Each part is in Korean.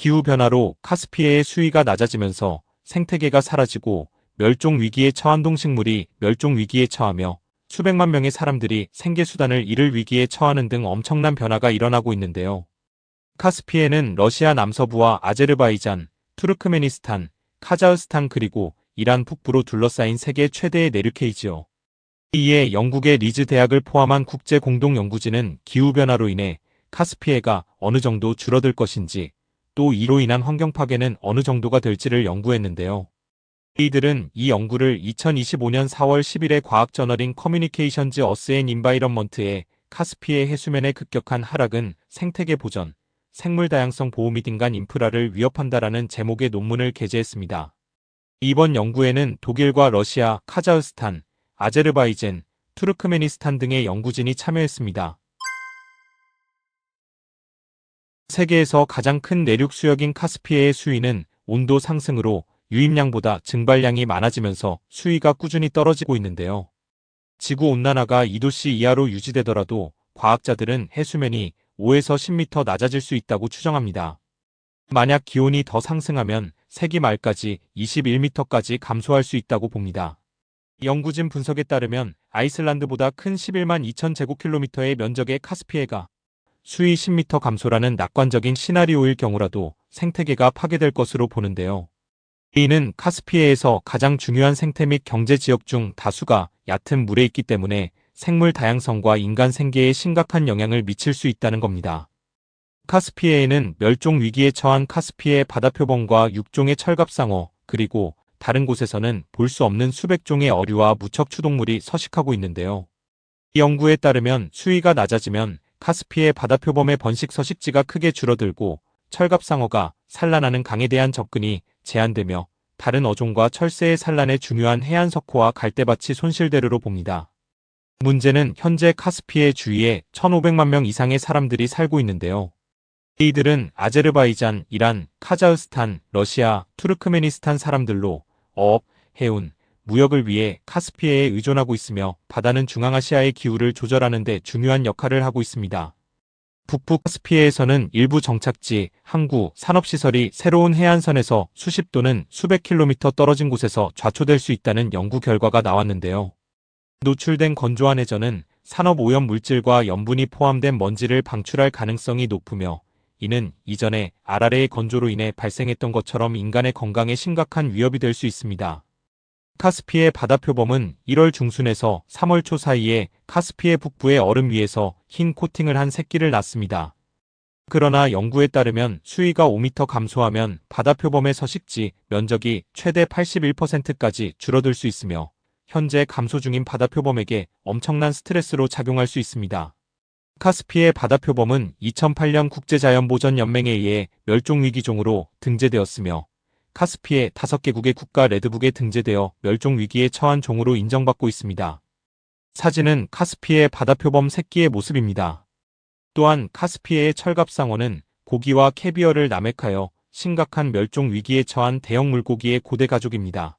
기후변화로 카스피해의 수위가 낮아지면서 생태계가 사라지고 멸종 위기에 처한 동식물이 멸종 위기에 처하며 수백만 명의 사람들이 생계수단을 잃을 위기에 처하는 등 엄청난 변화가 일어나고 있는데요. 카스피해는 러시아 남서부와 아제르바이잔, 투르크메니스탄, 카자흐스탄 그리고 이란 북부로 둘러싸인 세계 최대의 내륙해이지요. 이에 영국의 리즈 대학을 포함한 국제 공동 연구진은 기후변화로 인해 카스피해가 어느 정도 줄어들 것인지 또 이로 인한 환경 파괴는 어느 정도가 될지를 연구했는데요. 이들은 이 연구를 2025년 4월 10일에 과학 저널인 커뮤니케이션즈 어스 앤 인바이런먼트에 카스피해 해수면의 급격한 하락은 생태계 보전, 생물 다양성 보호 및 인간 인프라를 위협한다라는 제목의 논문을 게재했습니다. 이번 연구에는 독일과 러시아, 카자흐스탄, 아제르바이잔, 투르크메니스탄 등의 연구진이 참여했습니다. 세계에서 가장 큰 내륙 수역인 카스피해의 수위는 온도 상승으로 유입량보다 증발량이 많아지면서 수위가 꾸준히 떨어지고 있는데요. 지구온난화가 2도씨 이하로 유지되더라도 과학자들은 해수면이 5에서 10m 낮아질 수 있다고 추정합니다. 만약 기온이 더 상승하면 세기 말까지 21m까지 감소할 수 있다고 봅니다. 연구진 분석에 따르면 아이슬란드보다 큰 11만 2천 제곱킬로미터의 면적의 카스피해가 수위 10m 감소라는 낙관적인 시나리오일 경우라도 생태계가 파괴될 것으로 보는데요. 이는 카스피해에서 가장 중요한 생태 및 경제 지역 중 다수가 얕은 물에 있기 때문에 생물 다양성과 인간 생계에 심각한 영향을 미칠 수 있다는 겁니다. 카스피해에는 멸종 위기에 처한 카스피해 바다표범과 6종의 철갑상어, 그리고 다른 곳에서는 볼 수 없는 수백 종의 어류와 무척 추동물이 서식하고 있는데요. 이 연구에 따르면 수위가 낮아지면 카스피해 바다표범의 번식 서식지가 크게 줄어들고 철갑상어가 산란하는 강에 대한 접근이 제한되며 다른 어종과 철새의 산란에 중요한 해안 석호와 갈대밭이 손실되리로 봅니다. 문제는 현재 카스피해 주위에 1,500만 명 이상의 사람들이 살고 있는데요. 이들은 아제르바이잔, 이란, 카자흐스탄, 러시아, 투르크메니스탄 사람들로 어업, 해운, 무역을 위해 카스피해에 의존하고 있으며 바다는 중앙아시아의 기후를 조절하는 데 중요한 역할을 하고 있습니다. 북부 카스피해에서는 일부 정착지, 항구, 산업시설이 새로운 해안선에서 수십 또는 수백 킬로미터 떨어진 곳에서 좌초될 수 있다는 연구 결과가 나왔는데요. 노출된 건조한 해저는 산업오염 물질과 염분이 포함된 먼지를 방출할 가능성이 높으며 이는 이전에 아라레의 건조로 인해 발생했던 것처럼 인간의 건강에 심각한 위협이 될 수 있습니다. 카스피해 바다표범은 1월 중순에서 3월 초 사이에 카스피해 북부의 얼음 위에서 흰 코팅을 한 새끼를 낳습니다. 그러나 연구에 따르면 수위가 5m 감소하면 바다표범의 서식지 면적이 최대 81%까지 줄어들 수 있으며 현재 감소 중인 바다표범에게 엄청난 스트레스로 작용할 수 있습니다. 카스피해 바다표범은 2008년 국제자연보전연맹에 의해 멸종위기종으로 등재되었으며 카스피해 5개국의 국가 레드북에 등재되어 멸종위기에 처한 종으로 인정받고 있습니다. 사진은 카스피해 바다표범 새끼의 모습입니다. 또한 카스피해의 철갑상어는 고기와 캐비어를 남획하여 심각한 멸종위기에 처한 대형 물고기의 고대 가족입니다.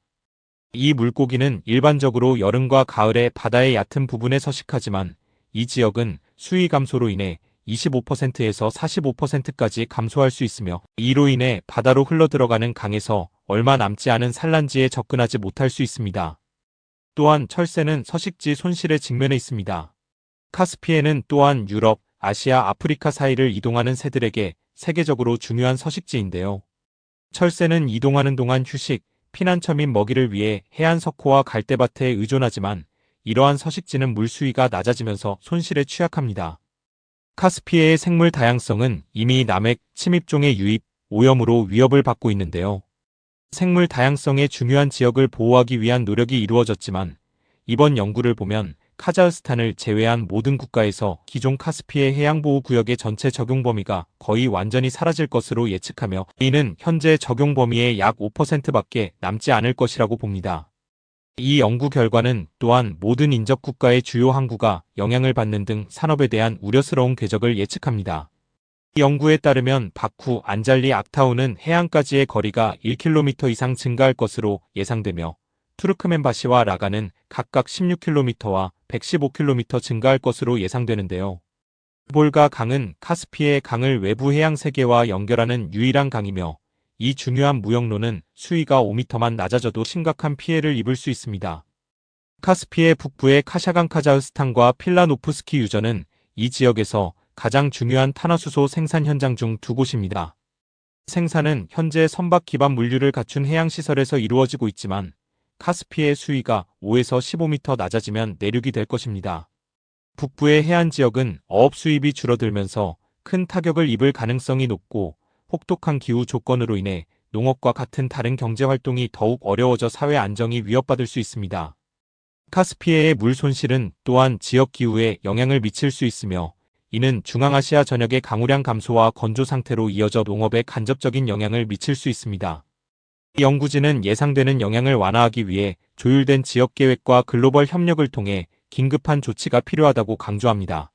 이 물고기는 일반적으로 여름과 가을에 바다의 얕은 부분에 서식하지만 이 지역은 수위 감소로 인해 25%에서 45%까지 감소할 수 있으며 이로 인해 바다로 흘러들어가는 강에서 얼마 남지 않은 산란지에 접근하지 못할 수 있습니다. 또한 철새는 서식지 손실에 직면해 있습니다. 카스피해는 또한 유럽, 아시아, 아프리카 사이를 이동하는 새들에게 세계적으로 중요한 서식지인데요. 철새는 이동하는 동안 휴식, 피난처 및 먹이를 위해 해안 석호와 갈대밭에 의존하지만 이러한 서식지는 물 수위가 낮아지면서 손실에 취약합니다. 카스피해의 생물 다양성은 이미 남획, 침입종의 유입, 오염으로 위협을 받고 있는데요. 생물 다양성의 중요한 지역을 보호하기 위한 노력이 이루어졌지만 이번 연구를 보면 카자흐스탄을 제외한 모든 국가에서 기존 카스피해 해양보호구역의 전체 적용 범위가 거의 완전히 사라질 것으로 예측하며 이는 현재 적용 범위의 약 5%밖에 남지 않을 것이라고 봅니다. 이 연구 결과는 또한 모든 인접 국가의 주요 항구가 영향을 받는 등 산업에 대한 우려스러운 궤적을 예측합니다. 이 연구에 따르면 바쿠, 안잘리, 악타우는 해안까지의 거리가 1km 이상 증가할 것으로 예상되며 투르크멘바시와 라가는 각각 16km와 115km 증가할 것으로 예상되는데요. 볼가 강은 카스피해 강을 외부 해양 세계와 연결하는 유일한 강이며 이 중요한 무역로는 수위가 5m만 낮아져도 심각한 피해를 입을 수 있습니다. 카스피해 북부의 카샤간 카자흐스탄과 필라노프스키 유전은 이 지역에서 가장 중요한 탄화수소 생산 현장 중 두 곳입니다. 생산은 현재 선박 기반 물류를 갖춘 해양시설에서 이루어지고 있지만 카스피해 수위가 5에서 15m 낮아지면 내륙이 될 것입니다. 북부의 해안 지역은 어업 수입이 줄어들면서 큰 타격을 입을 가능성이 높고 혹독한 기후 조건으로 인해 농업과 같은 다른 경제 활동이 더욱 어려워져 사회 안정이 위협받을 수 있습니다. 카스피해의 물 손실은 또한 지역 기후에 영향을 미칠 수 있으며 이는 중앙아시아 전역의 강우량 감소와 건조 상태로 이어져 농업에 간접적인 영향을 미칠 수 있습니다. 이 연구진은 예상되는 영향을 완화하기 위해 조율된 지역 계획과 글로벌 협력을 통해 긴급한 조치가 필요하다고 강조합니다.